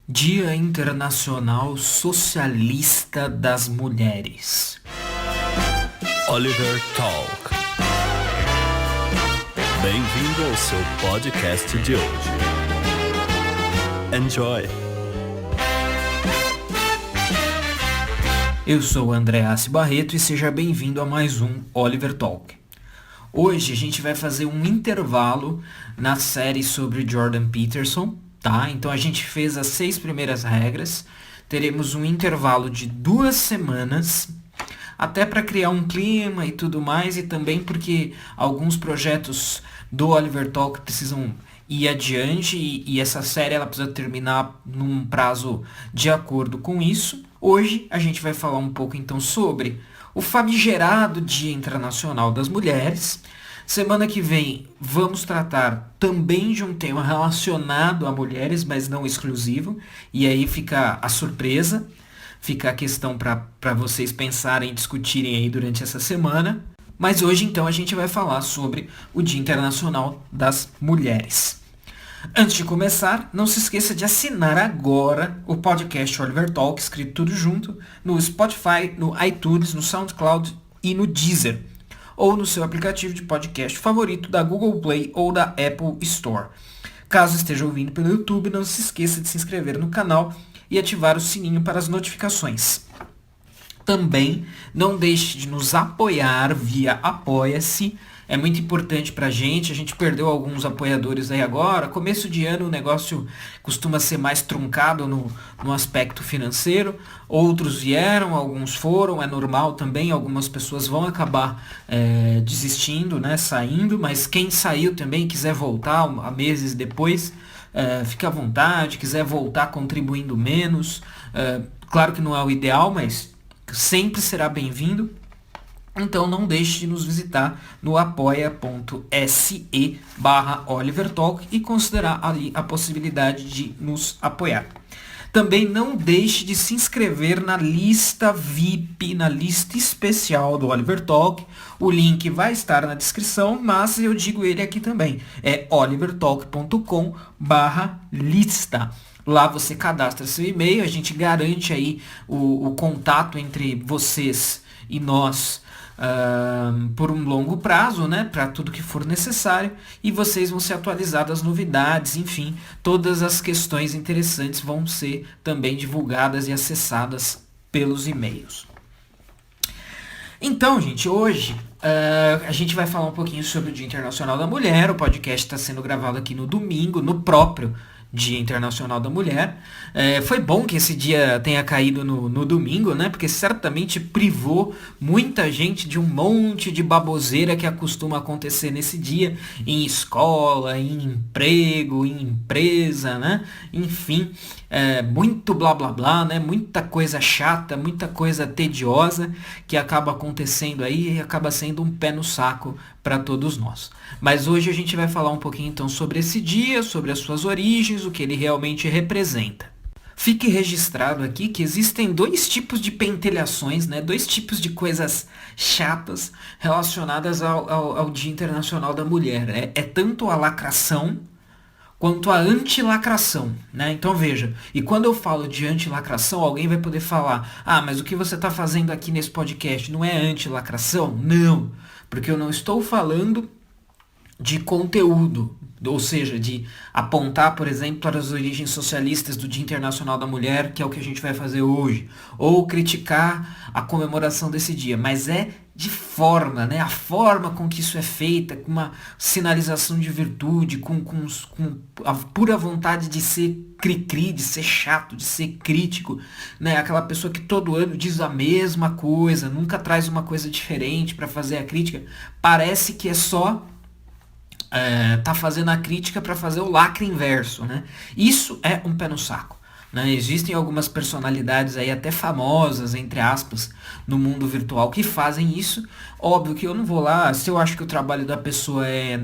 Dia Internacional Socialista das Mulheres. Oliver Talk. Bem-vindo ao seu podcast de hoje. Enjoy! Eu sou o Andreassi Barreto e seja bem-vindo a mais um Oliver Talk. Hoje a gente vai fazer um intervalo na série sobre Jordan Peterson, tá? Então a gente fez as 6 primeiras regras, teremos um intervalo de 2 semanas, até para criar um clima e tudo mais, e também porque alguns projetos do Oliver Talk precisam ir adiante e essa série ela precisa terminar num prazo de acordo com isso. Hoje a gente vai falar um pouco então sobre o famigerado Dia Internacional das Mulheres. Semana que vem vamos tratar também de um tema relacionado a mulheres, mas não exclusivo, e aí fica a surpresa, fica a questão para vocês pensarem e discutirem aí durante essa semana. Mas hoje então a gente vai falar sobre o Dia Internacional das Mulheres. Antes de começar, não se esqueça de assinar agora o podcast Oliver Talk, escrito tudo junto, no Spotify, no iTunes, no SoundCloud e no Deezer, ou no seu aplicativo de podcast favorito da Google Play ou da Apple Store. Caso esteja ouvindo pelo YouTube, não se esqueça de se inscrever no canal e ativar o sininho para as notificações. Também não deixe de nos apoiar via Apoia-se. É muito importante pra gente. A gente perdeu alguns apoiadores aí agora. Começo de ano o negócio costuma ser mais truncado no aspecto financeiro. Outros vieram, alguns foram, é normal também. Algumas pessoas vão acabar desistindo, né, saindo. Mas quem saiu também quiser voltar há meses depois, fica à vontade. Quiser voltar contribuindo menos. Claro que não é o ideal, mas sempre será bem-vindo. Então não deixe de nos visitar no apoia.se/OliverTalk e considerar ali a possibilidade de nos apoiar. Também não deixe de se inscrever na lista VIP, na lista especial do Oliver Talk. O link vai estar na descrição, mas eu digo ele aqui também. É olivertalk.com/lista. Lá você cadastra seu e-mail, a gente garante aí o contato entre vocês e nós por um longo prazo, né, para tudo que for necessário, e vocês vão ser atualizados das novidades, enfim, todas as questões interessantes vão ser também divulgadas e acessadas pelos e-mails. Então, gente, hoje a gente vai falar um pouquinho sobre o Dia Internacional da Mulher. O podcast está sendo gravado aqui no domingo, no próprio Dia Internacional da Mulher. Foi bom que esse dia tenha caído no domingo, né? Porque certamente privou muita gente de um monte de baboseira que costuma acontecer nesse dia, em escola, em emprego, em empresa, né? Enfim, muito blá blá blá, né? Muita coisa chata, muita coisa tediosa que acaba acontecendo aí e acaba sendo um pé no saco para todos nós. Mas hoje a gente vai falar um pouquinho então sobre esse dia, sobre as suas origens, o que ele realmente representa. Fique registrado aqui que existem 2 tipos de pentelhações, né? 2 tipos de coisas chatas relacionadas ao Dia Internacional da Mulher. É tanto a lacração quanto a antilacração, né? Então veja, e quando eu falo de antilacração, alguém vai poder falar: ah, mas o que você está fazendo aqui nesse podcast não é antilacração? Não, porque eu não estou falando de conteúdo, ou seja, de apontar, por exemplo, para as origens socialistas do Dia Internacional da Mulher, que é o que a gente vai fazer hoje, ou criticar a comemoração desse dia, mas é de forma, né? A forma com que isso é feita, com uma sinalização de virtude, com a pura vontade de ser cri-cri, de ser chato, de ser crítico, né? Aquela pessoa que todo ano diz a mesma coisa, nunca traz uma coisa diferente para fazer a crítica, parece que é só tá fazendo a crítica para fazer o lacre inverso, né? Isso é um pé no saco, né? Existem algumas personalidades aí até famosas, entre aspas, no mundo virtual que fazem isso. Óbvio que eu não vou lá, se eu acho que o trabalho da pessoa é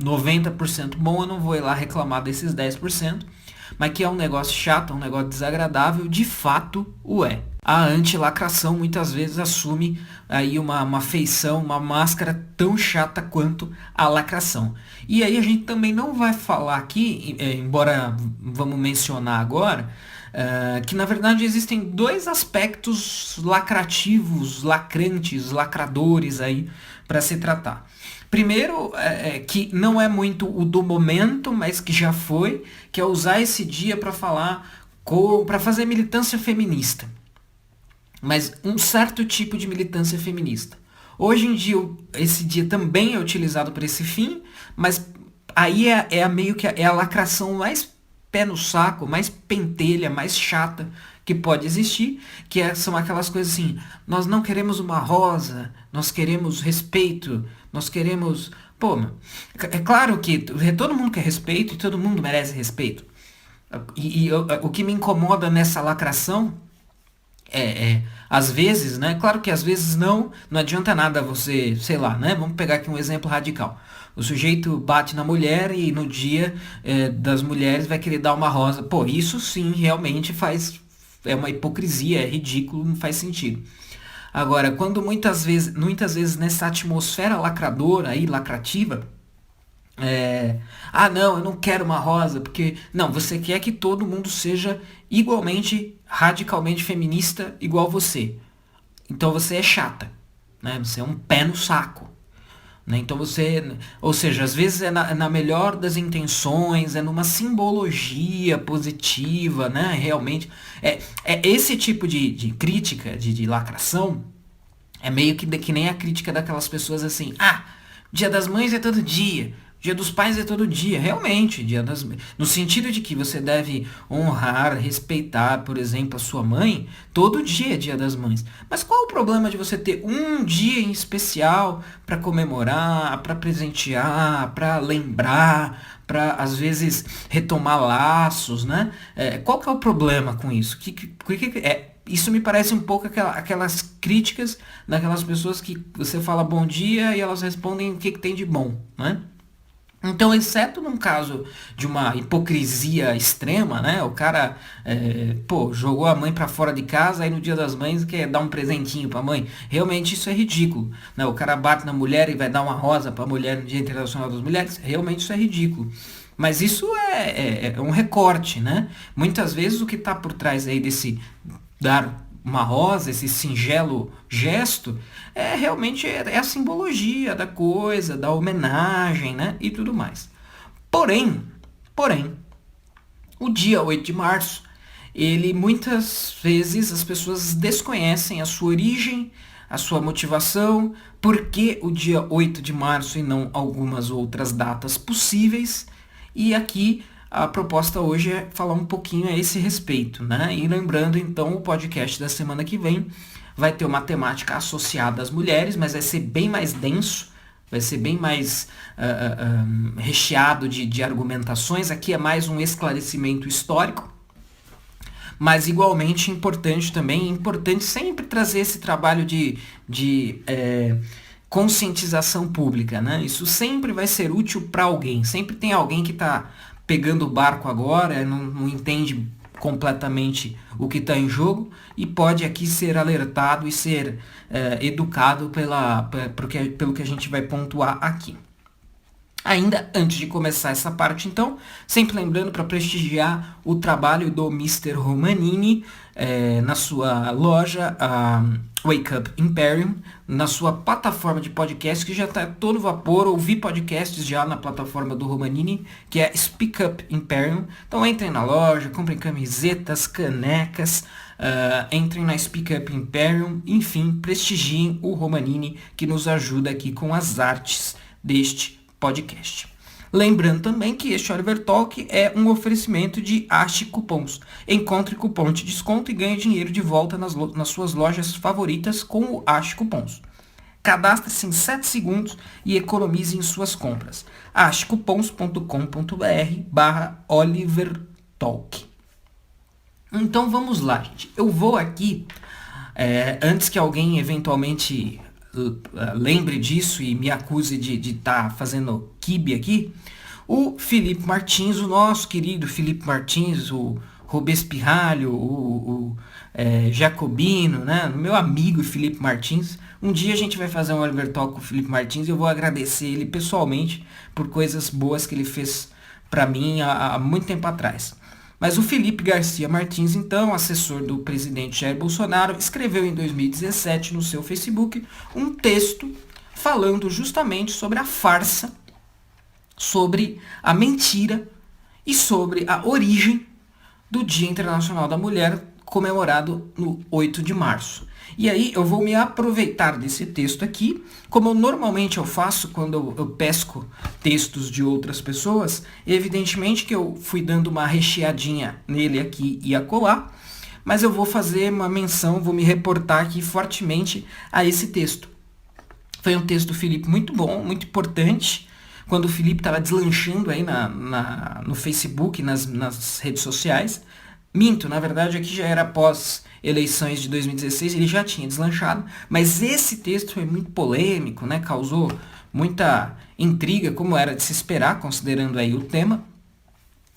90% bom, eu não vou ir lá reclamar desses 10%, mas que é um negócio chato, um negócio desagradável, de fato o é. A antilacração muitas vezes assume aí uma feição, uma máscara tão chata quanto a lacração. E aí a gente também não vai falar aqui, embora vamos mencionar agora, que na verdade existem dois aspectos lacrativos, lacrantes, lacradores aí para se tratar. Primeiro, que não é muito o do momento, mas que já foi, que é usar esse dia para para fazer militância feminista. Mas um certo tipo de militância feminista. Hoje em dia, esse dia também é utilizado para esse fim, mas aí meio que é a lacração mais pé no saco, mais pentelha, mais chata que pode existir, são aquelas coisas assim: nós não queremos uma rosa, nós queremos respeito, nós queremos... Pô, é claro que todo mundo quer respeito e todo mundo merece respeito. O que me incomoda nessa lacração às vezes, né? Claro que às vezes não adianta nada você, sei lá, né? Vamos pegar aqui um exemplo radical. O sujeito bate na mulher e no dia das mulheres vai querer dar uma rosa. Pô, isso sim realmente é uma hipocrisia, é ridículo, não faz sentido. Agora, quando muitas vezes nessa atmosfera lacradora aí, lacrativa, não, eu não quero uma rosa, porque... Não, você quer que todo mundo seja igualmente, radicalmente feminista igual você. Então você é chata, né? Você é um pé no saco. Né? Então ou seja, às vezes é na melhor das intenções, é numa simbologia positiva, né? Realmente, esse tipo de crítica, de lacração, é meio que nem a crítica daquelas pessoas assim: Dia das Mães é todo dia, Dia dos Pais é todo dia. Realmente, no sentido de que você deve honrar, respeitar, por exemplo, a sua mãe, todo dia é Dia das Mães. Mas qual o problema de você ter um dia em especial para comemorar, para presentear, para lembrar, para às vezes retomar laços, né? Qual que é o problema com isso? Isso me parece um pouco aquelas críticas daquelas pessoas que você fala bom dia e elas respondem o que tem de bom, né? Então, exceto num caso de uma hipocrisia extrema, né? O cara, jogou a mãe pra fora de casa, aí no Dia das Mães quer dar um presentinho pra mãe. Realmente isso é ridículo, né? O cara bate na mulher e vai dar uma rosa pra mulher no Dia Internacional das Mulheres. Realmente isso é ridículo. Mas isso é um recorte, né? Muitas vezes o que está por trás aí desse dar uma rosa, esse singelo gesto, realmente a simbologia da coisa, da homenagem, né? E tudo mais. Porém, o dia 8 de março, muitas vezes as pessoas desconhecem a sua origem, a sua motivação, por que o dia 8 de março e não algumas outras datas possíveis. E aqui a proposta hoje é falar um pouquinho a esse respeito, né? E lembrando, então, o podcast da semana que vem vai ter uma temática associada às mulheres, mas vai ser bem mais denso, vai ser bem mais recheado de argumentações. Aqui é mais um esclarecimento histórico, mas igualmente importante também, importante sempre trazer esse trabalho de conscientização pública, né? Isso sempre vai ser útil para alguém, sempre tem alguém que está pegando o barco agora, não entende completamente o que está em jogo e pode aqui ser alertado e ser educado pelo que a gente vai pontuar aqui. Ainda antes de começar essa parte, então, sempre lembrando para prestigiar o trabalho do Mr. Romanini na sua loja Wake Up Imperium, na sua plataforma de podcast, que já está todo vapor. Ouvir podcasts já na plataforma do Romanini, que é Speak Up Imperium. Então entrem na loja, comprem camisetas, canecas, entrem na Speak Up Imperium, enfim, prestigiem o Romanini, que nos ajuda aqui com as artes deste podcast. Lembrando também que este Oliver Talk é um oferecimento de Ache Cupons. Encontre cupom de desconto e ganhe dinheiro de volta nas suas lojas favoritas com o Ache Cupons. Cadastre-se em 7 segundos e economize em suas compras. achecupons.com.br/OliverTalk. Então vamos lá, gente. Eu vou aqui, antes que alguém eventualmente lembre disso e me acuse de estar fazendo quibe aqui, o Felipe Martins, o nosso querido Felipe Martins, o Robespirralho, o Jacobino, né? Meu amigo Felipe Martins. Um dia a gente vai fazer um Oliver Talk com o Felipe Martins e eu vou agradecer ele pessoalmente por coisas boas que ele fez para mim há muito tempo atrás. Mas o Felipe Garcia Martins, então, assessor do presidente Jair Bolsonaro, escreveu em 2017 no seu Facebook um texto falando justamente sobre a farsa, sobre a mentira e sobre a origem do Dia Internacional da Mulher, comemorado no 8 de março. E aí eu vou me aproveitar desse texto aqui, como normalmente eu faço quando eu pesco textos de outras pessoas. Evidentemente que eu fui dando uma recheadinha nele aqui e acolá, mas eu vou fazer uma menção, vou me reportar aqui fortemente a esse texto. Foi um texto do Felipe muito bom, muito importante, quando o Felipe estava deslanchando aí no Facebook, nas redes sociais. Minto, na verdade aqui já era após eleições de 2016, ele já tinha deslanchado, mas esse texto foi muito polêmico, né? Causou muita intriga, como era de se esperar, considerando aí o tema.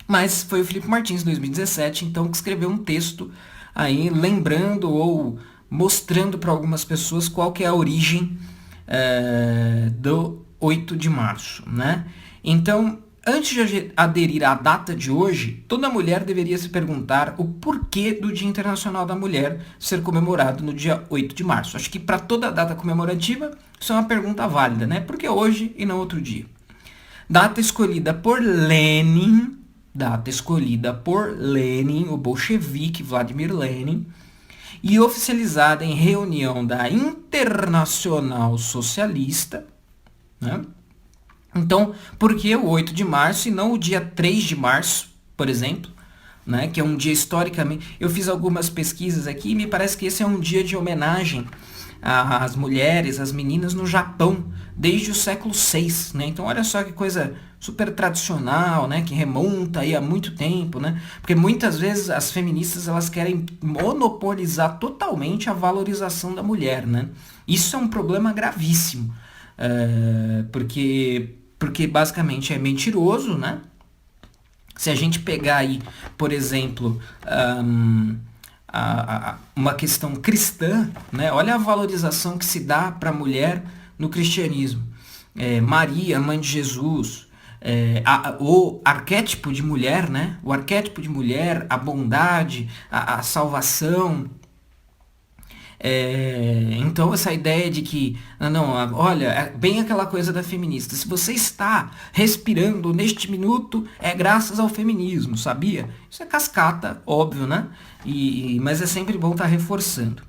Mas foi o Felipe Martins, em 2017, então, que escreveu um texto aí lembrando ou mostrando para algumas pessoas qual que é a origem do 8 de março, né? Então, antes de aderir à data de hoje, toda mulher deveria se perguntar o porquê do Dia Internacional da Mulher ser comemorado no dia 8 de março. Acho que para toda data comemorativa, isso é uma pergunta válida, né? Por que hoje e não outro dia? Data escolhida por Lenin, o bolchevique Vladimir Lenin, e oficializada em reunião da Internacional Socialista, né? Então, por que o 8 de março e não o dia 3 de março, por exemplo, né, que é um dia historicamente... Eu fiz algumas pesquisas aqui e me parece que esse é um dia de homenagem às mulheres, às meninas no Japão, desde o século VI, né? Então, olha só que coisa super tradicional, né, que remonta aí há muito tempo, né? Porque muitas vezes as feministas elas querem monopolizar totalmente a valorização da mulher, né? Isso é um problema gravíssimo, porque basicamente é mentiroso, né? Se a gente pegar aí, por exemplo, uma questão cristã, né? Olha a valorização que se dá para a mulher no cristianismo. Maria, mãe de Jesus, o arquétipo de mulher, né? O arquétipo de mulher, a bondade, a salvação. Então essa ideia de que, olha, bem aquela coisa da feminista, se você está respirando neste minuto, é graças ao feminismo, sabia? Isso é cascata, óbvio, né? Mas é sempre bom estar reforçando.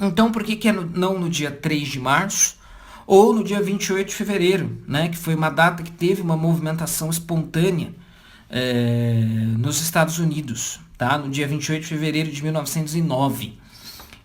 Então por que não no dia 3 de março ou no dia 28 de fevereiro, né? Que foi uma data que teve uma movimentação espontânea nos Estados Unidos, tá? No dia 28 de fevereiro de 1909.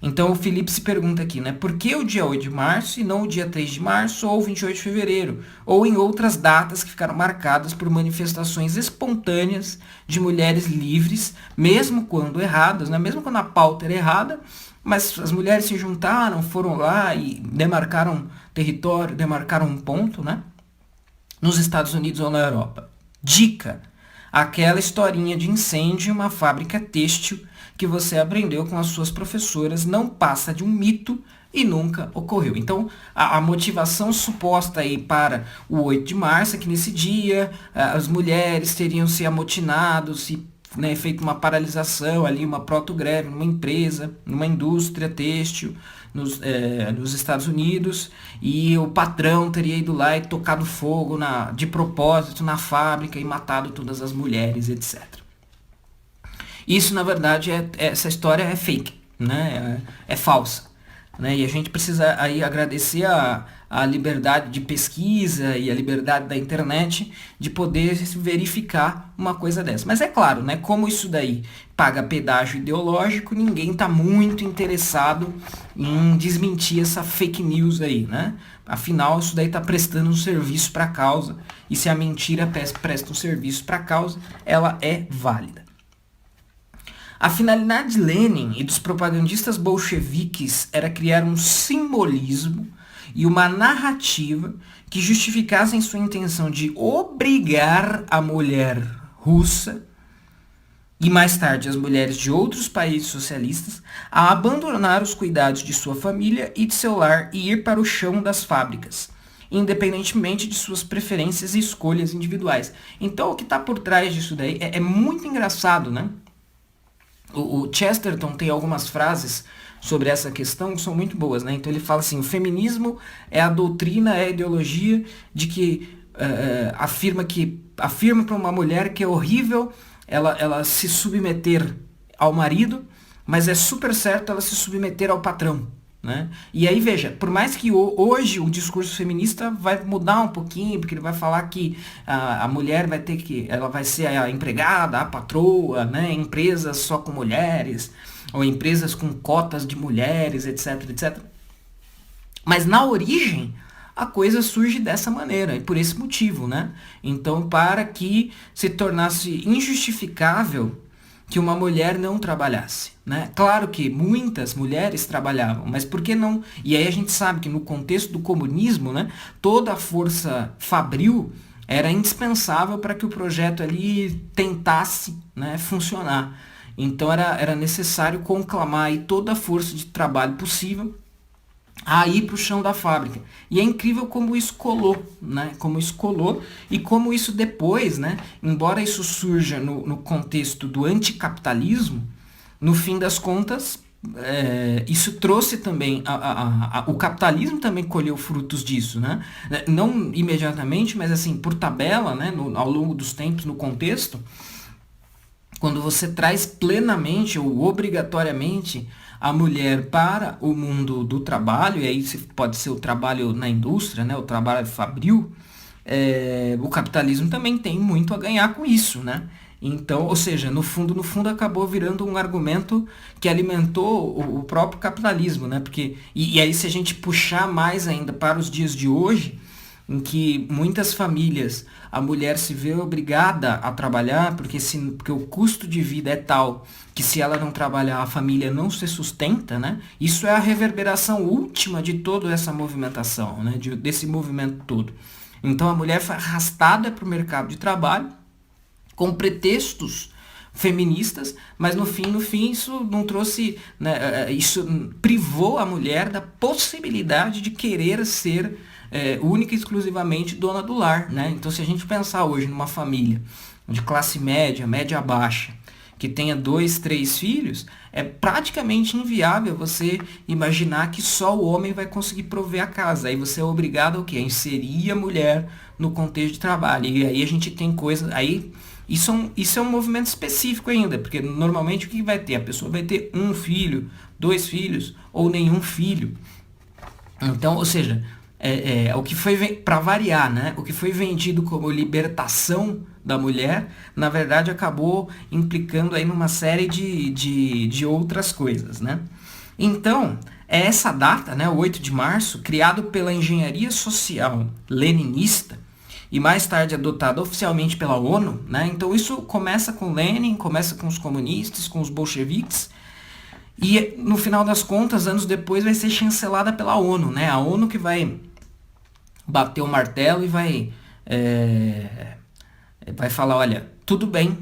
Então o Felipe se pergunta aqui, né? Por que o dia 8 de março e não o dia 3 de março ou 28 de fevereiro? Ou em outras datas que ficaram marcadas por manifestações espontâneas de mulheres livres, mesmo quando erradas, né? Mesmo quando a pauta era errada, mas as mulheres se juntaram, foram lá e demarcaram território, demarcaram um ponto, né? Nos Estados Unidos ou na Europa. Dica: aquela historinha de incêndio em uma fábrica têxtil que você aprendeu com as suas professoras não passa de um mito e nunca ocorreu. Então, a motivação suposta aí para o 8 de março é que nesse dia as mulheres teriam se amotinado, feito uma paralisação ali, uma proto-greve numa empresa, numa indústria têxtil nos Estados Unidos, e o patrão teria ido lá e tocado fogo de propósito na fábrica e matado todas as mulheres, etc. Isso, na verdade, essa história é fake, né? É falsa, né? E a gente precisa aí agradecer a liberdade de pesquisa e a liberdade da internet de poder verificar uma coisa dessa. Mas é claro, né? Como isso daí paga pedágio ideológico, ninguém está muito interessado em desmentir essa fake news aí, né? Afinal, isso daí está prestando um serviço para a causa, e se a mentira presta um serviço para a causa, ela é válida. A finalidade de Lenin e dos propagandistas bolcheviques era criar um simbolismo e uma narrativa que justificassem sua intenção de obrigar a mulher russa e mais tarde as mulheres de outros países socialistas a abandonar os cuidados de sua família e de seu lar e ir para o chão das fábricas. independentemente de suas preferências e escolhas individuais. Então o que está por trás disso daí é muito engraçado, né? O Chesterton tem algumas frases sobre essa questão que são muito boas, né? Então ele fala assim: o feminismo é a doutrina, é a ideologia de que afirma para uma mulher que é horrível ela se submeter ao marido, mas é super certo ela se submeter ao patrão, né? E aí veja, por mais que hoje o discurso feminista vai mudar um pouquinho, porque ele vai falar que a mulher ela vai ser a empregada, a patroa, né? Empresas só com mulheres, ou empresas com cotas de mulheres, etc, etc. Mas na origem a coisa surge dessa maneira, e por esse motivo, né? Então, para que se tornasse injustificável que uma mulher não trabalhasse, né? Claro que muitas mulheres trabalhavam, mas por que não? E aí a gente sabe que no contexto do comunismo, né, toda a força fabril era indispensável para que o projeto ali tentasse, né, funcionar. Então era necessário conclamar aí toda a força de trabalho possível a ir para o chão da fábrica. E é incrível como isso colou, né? Como isso colou e como isso depois, né? Embora isso surja no contexto do anticapitalismo, no fim das contas, isso trouxe também, o capitalismo também colheu frutos disso, né? Não imediatamente, mas assim, por tabela, né? Ao longo dos tempos, no contexto, quando você traz plenamente ou obrigatoriamente a mulher para o mundo do trabalho, e aí pode ser o trabalho na indústria, né, o trabalho fabril, o capitalismo também tem muito a ganhar com isso, né? Então, ou seja, no fundo acabou virando um argumento que alimentou o próprio capitalismo, né? Porque, e aí se a gente puxar mais ainda para os dias de hoje, em que muitas famílias a mulher se vê obrigada a trabalhar porque o custo de vida é tal que se ela não trabalhar a família não se sustenta, né? Isso é a reverberação última de toda essa movimentação, né? Desse movimento todo. Então a mulher foi arrastada para o mercado de trabalho com pretextos feministas, mas no fim isso não trouxe, né, isso privou a mulher da possibilidade de querer ser única e exclusivamente dona do lar, né? Então se a gente pensar hoje numa família de classe média, média baixa, que tenha 2, 3 filhos, é praticamente inviável você imaginar que só o homem vai conseguir prover a casa. Aí você é obrigado ao quê? A inserir a mulher no contexto de trabalho. E aí a gente tem coisas... Aí isso é um movimento específico ainda, porque normalmente o que vai ter? A pessoa vai ter 1 filho, 2 filhos ou nenhum filho. Então, ou seja, o que foi, para variar, né? O que foi vendido como libertação da mulher, na verdade acabou implicando aí numa série de outras coisas, né? Então, é essa data, né, o 8 de março, criado pela engenharia social leninista e mais tarde adotado oficialmente pela ONU, né? Então isso começa com Lenin, começa com os comunistas, com os bolcheviques, e no final das contas, anos depois, vai ser chancelada pela ONU, né? A ONU que vai bater o martelo e vai falar, olha, tudo bem,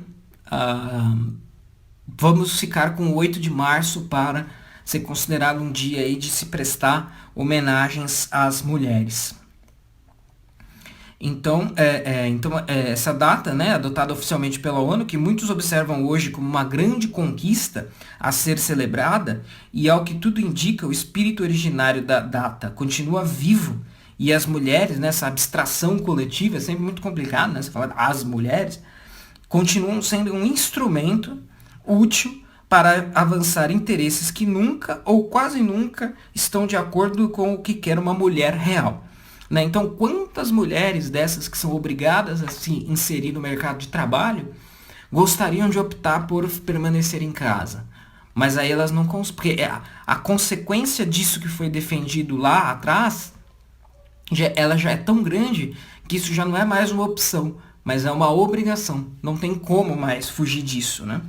vamos ficar com o 8 de março para ser considerado um dia aí de se prestar homenagens às mulheres. Então, essa data, né, adotada oficialmente pela ONU, que muitos observam hoje como uma grande conquista a ser celebrada, e ao que tudo indica, o espírito originário da data continua vivo, e as mulheres, né, essa abstração coletiva é sempre muito complicado, né, você fala as mulheres, continuam sendo um instrumento útil para avançar interesses que nunca ou quase nunca estão de acordo com o que quer uma mulher real. Né? Então, quantas mulheres dessas que são obrigadas a se inserir no mercado de trabalho gostariam de optar por permanecer em casa? Mas aí elas não conseguem, porque a consequência disso que foi defendido lá atrás, ela já é tão grande que isso já não é mais uma opção, mas é uma obrigação. Não tem como mais fugir disso, né?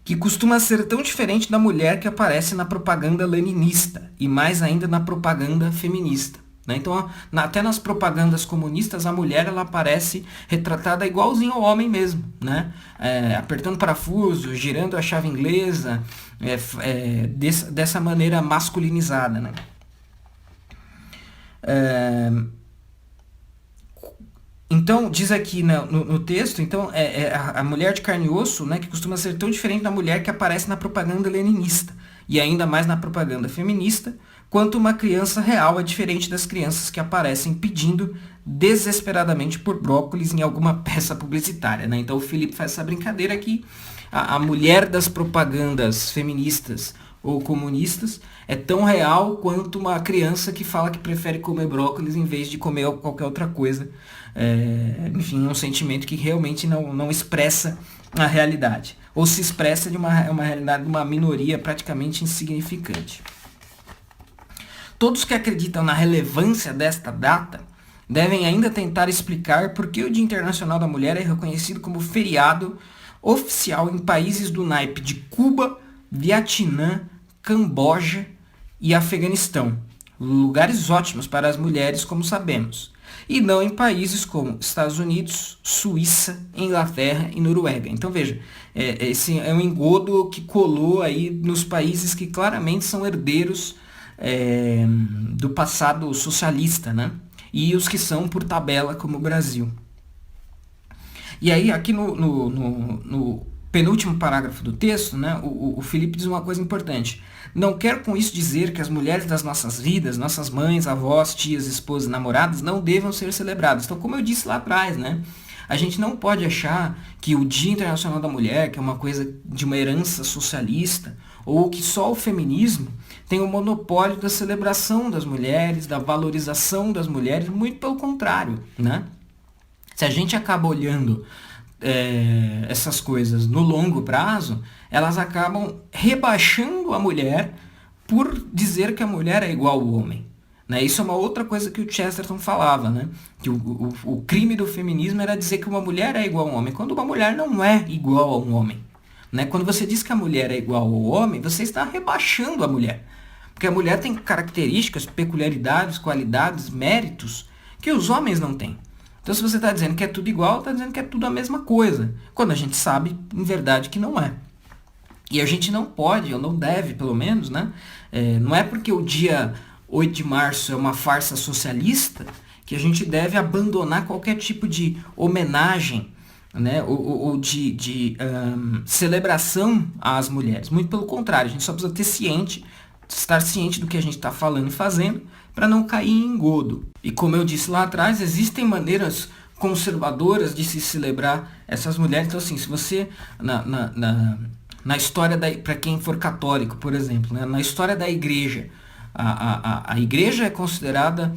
Que costuma ser tão diferente da mulher que aparece na propaganda leninista e mais ainda na propaganda feminista. Então, até nas propagandas comunistas, a mulher ela aparece retratada igualzinho ao homem mesmo, né? Apertando parafuso, girando a chave inglesa, dessa maneira masculinizada, né? Então, diz aqui no texto, então, a mulher de carne e osso, né, que costuma ser tão diferente da mulher que aparece na propaganda leninista, e ainda mais na propaganda feminista, quanto uma criança real é diferente das crianças que aparecem pedindo desesperadamente por brócolis em alguma peça publicitária, né? Então o Felipe faz essa brincadeira aqui, a mulher das propagandas feministas ou comunistas é tão real quanto uma criança que fala que prefere comer brócolis em vez de comer qualquer outra coisa. Enfim, é um sentimento que realmente não expressa a realidade. Ou se expressa de uma realidade de uma minoria praticamente insignificante. Todos que acreditam na relevância desta data devem ainda tentar explicar por que o Dia Internacional da Mulher é reconhecido como feriado oficial em países do naipe de Cuba, Vietnã, Camboja e Afeganistão, lugares ótimos para as mulheres, como sabemos, e não em países como Estados Unidos, Suíça, Inglaterra e Noruega. Então veja, esse é um engodo que colou aí nos países que claramente são herdeiros do passado socialista, né? E os que são por tabela, como o Brasil. E aí, aqui no penúltimo parágrafo do texto, né, o Felipe diz uma coisa importante. Não quero com isso dizer que as mulheres das nossas vidas, nossas mães, avós, tias, esposas, namoradas, não devam ser celebradas. Então, como eu disse lá atrás, né, a gente não pode achar que o Dia Internacional da Mulher, que é uma coisa de uma herança socialista, ou que só o feminismo tem o monopólio da celebração das mulheres, da valorização das mulheres, muito pelo contrário, né? Se a gente acaba olhando essas coisas no longo prazo, elas acabam rebaixando a mulher por dizer que a mulher é igual ao homem. Né? Isso é uma outra coisa que o Chesterton falava, né? Que o crime do feminismo era dizer que uma mulher é igual a um homem, quando uma mulher não é igual a um homem. Né? Quando você diz que a mulher é igual ao homem, você está rebaixando a mulher. Porque a mulher tem características, peculiaridades, qualidades, méritos que os homens não têm. Então se você está dizendo que é tudo igual, está dizendo que é tudo a mesma coisa. Quando a gente sabe, em verdade, que não é. E a gente não pode, ou não deve, pelo menos, né? Não é porque o dia 8 de março é uma farsa socialista que a gente deve abandonar qualquer tipo de homenagem, né? ou de celebração às mulheres. Muito pelo contrário, a gente só precisa estar ciente do que a gente está falando e fazendo para não cair em engodo. E como eu disse lá atrás, existem maneiras conservadoras de se celebrar essas mulheres. Então assim, se você, na história, para quem for católico, por exemplo, né, na história da igreja, a igreja é considerada,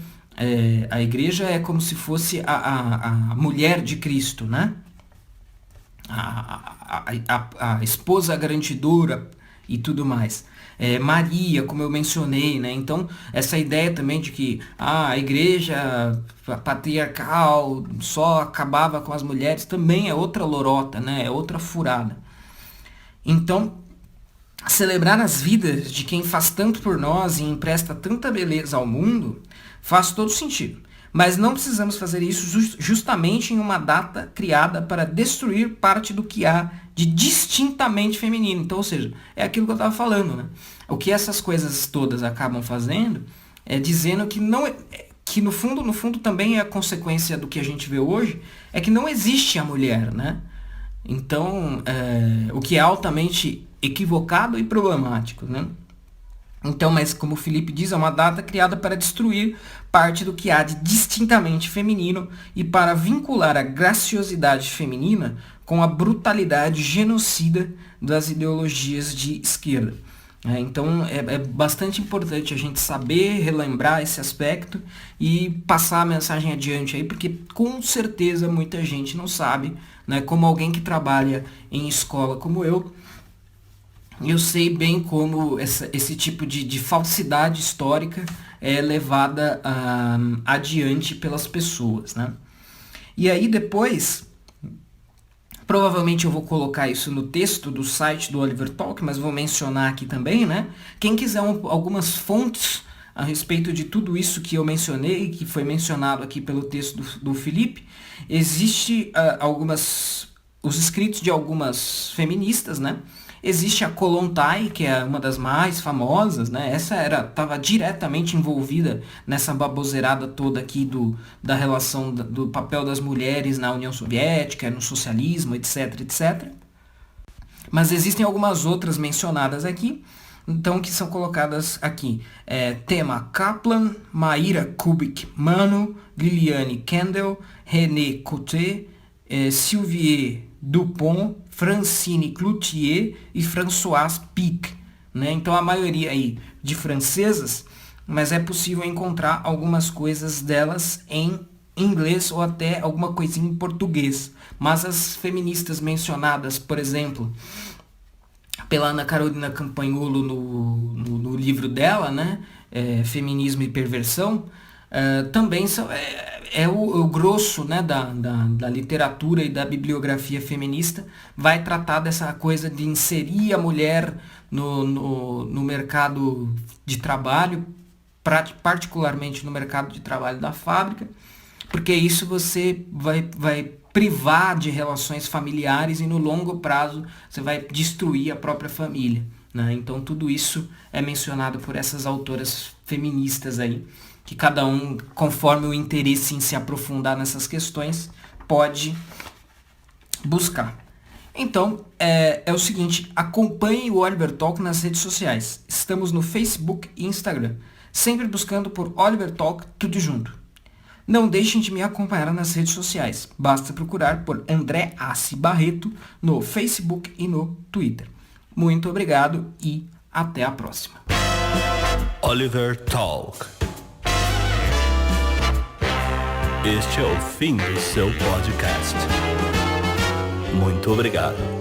a igreja é como se fosse a mulher de Cristo, né? A esposa garantidora e tudo mais. Maria, como eu mencionei, né? Então, essa ideia também de que a igreja patriarcal só acabava com as mulheres também é outra lorota, né? É outra furada. Então, celebrar as vidas de quem faz tanto por nós e empresta tanta beleza ao mundo faz todo sentido. Mas não precisamos fazer isso justamente em uma data criada para destruir parte do que há de distintamente feminino. Então, ou seja, é aquilo que eu estava falando, né? O que essas coisas todas acabam fazendo é dizendo que que no fundo também é a consequência do que a gente vê hoje, é que não existe a mulher, né? Então, o que é altamente equivocado e problemático, né? Então, mas como o Felipe diz, é uma data criada para destruir parte do que há de distintamente feminino e para vincular a graciosidade feminina com a brutalidade genocida das ideologias de esquerda. Então é bastante importante a gente saber relembrar esse aspecto e passar a mensagem adiante aí, porque com certeza muita gente não sabe, né? Como alguém que trabalha em escola como eu sei bem como esse tipo de falsidade histórica é levada adiante pelas pessoas, né? E aí depois, provavelmente eu vou colocar isso no texto do site do Oliver Talk, mas vou mencionar aqui também, né? Quem quiser algumas fontes a respeito de tudo isso que eu mencionei, que foi mencionado aqui pelo texto do Felipe, existe os escritos de algumas feministas, né? Existe a Kollontai, que é uma das mais famosas, né? Essa estava diretamente envolvida nessa baboseirada toda aqui da relação do papel das mulheres na União Soviética, no socialismo, etc, etc. Mas existem algumas outras mencionadas aqui, então que são colocadas aqui. Tema Kaplan, Maíra Kubik-Mano, Liliane Kendall, René Coté, Sylvie Dupont, Francine Cloutier e Françoise Pic, né? Então a maioria aí de francesas, mas é possível encontrar algumas coisas delas em inglês ou até alguma coisinha em português. Mas as feministas mencionadas, por exemplo, pela Ana Carolina Campagnolo no livro dela, né? Feminismo e Perversão, também são, o grosso, né, da literatura e da bibliografia feminista vai tratar dessa coisa de inserir a mulher no mercado de trabalho, particularmente no mercado de trabalho da fábrica, porque isso você vai privar de relações familiares e no longo prazo você vai destruir a própria família, né? Então tudo isso é mencionado por essas autoras feministas aí, que cada um, conforme o interesse em se aprofundar nessas questões, pode buscar. Então, é o seguinte, acompanhe o Oliver Talk nas redes sociais. Estamos no Facebook e Instagram, sempre buscando por Oliver Talk, tudo junto. Não deixem de me acompanhar nas redes sociais. Basta procurar por André Assi Barreto no Facebook e no Twitter. Muito obrigado e até a próxima. Oliver Talk. Este é o fim do seu podcast. Muito obrigado.